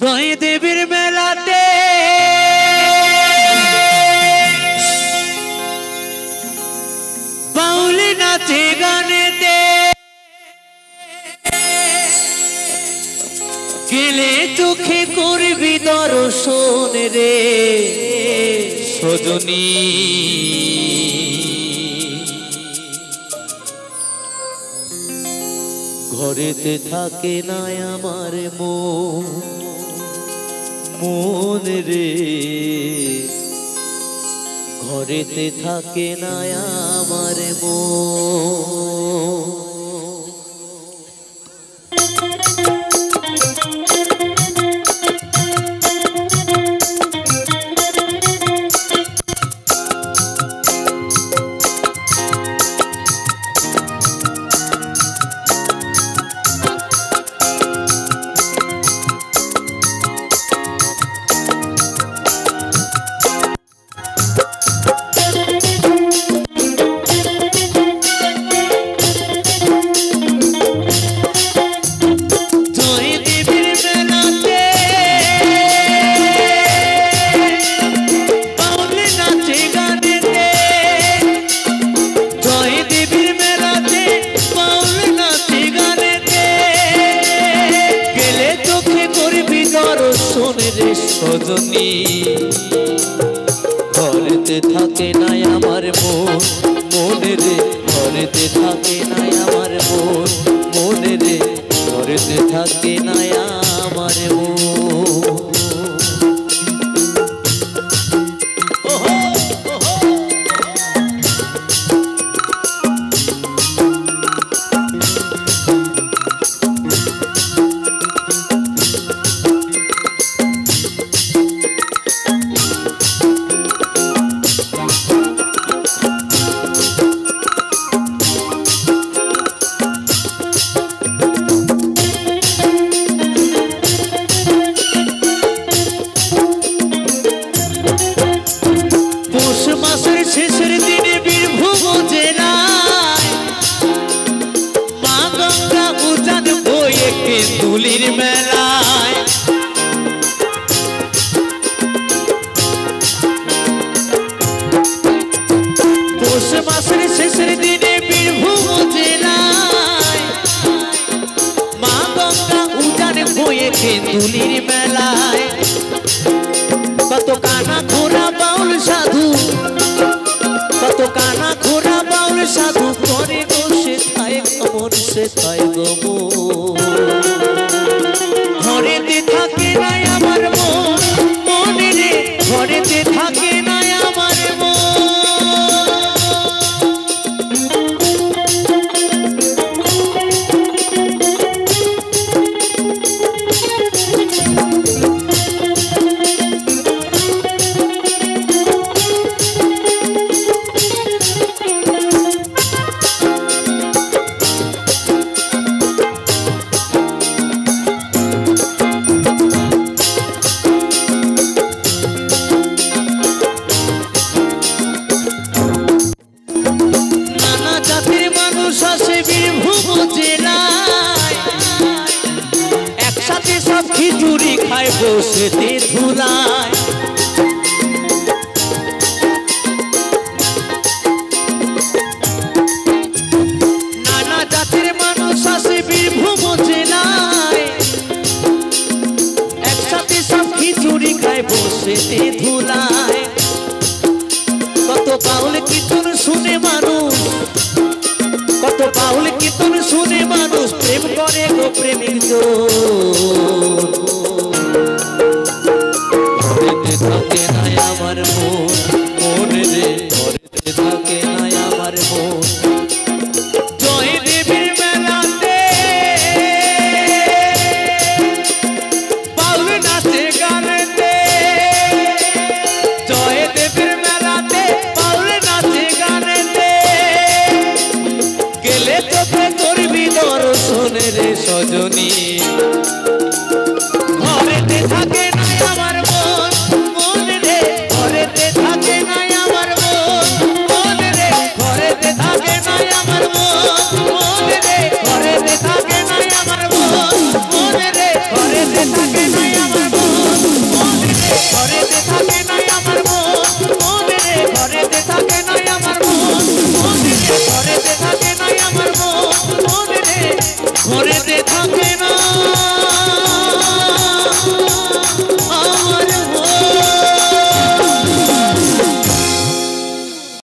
জয় দেবীর মেলাতে বাউলি নাচে গানেতে গেলে চোখে করবি দর্শন রে সজনী ঘরেতে থাকে না আমার মন রে ঘরেতে থাকে না আমার মন সজনী ঘরেতে থাকে নাই আমার মন রে ঘরেতে থাকে নাই আমার মন রে ঘরেতে থাকে নাই আমার শেষের দিনে বীরভূম জেলায় মা গঙ্গা উজান বয়ে কেন্দুলির মেলায় পৌষ মাসের শেষের দিনে বীরভূম জেলায় মা গঙ্গা উজান বয়ে কেন্দুলির মেলায় কত কানা ঘোড়া বাউল সাধু কত কানা ঘোড়া বাউল সাধু করে বসে থায় কমন সে থায় গো ঘরেতে থাকে নাই আমার মন রে ঘরেতে থাকে নাই আমার একসাথে সব খিচুড়ি খায় বসেতে ধুলায় নানা জাতির মানুষ আসে বীরভূম জেলায় একসাথে সব খিচুড়ি খায় বসেতে ধুলায় কত বাউল কীর্তন শুনে মানুষ কত বাউল কীর্তন শুনে মানুষ প্রেম করে গো প্রেমিক ঘরেতে থাকে নাই আমার মন রে ঘরেতে থাকে নাই আমার মন জয় দেবীর মেলাতে বাউল নাচে গানেতে জয় দেবীর মেলাতে বাউল নাচে গানেতে গেলে চোখে করবি দর্শন রে সজনী ঘরেতে থাকে নাই আমার মন রে ঘরেতে থাকে নাই আমার মন রে ঘরেতে থাকে নাই আমার মন রে ঘরেতে থাকে নাই আমার মন রে ঘরেতে থাকে নাই আমার ঘরে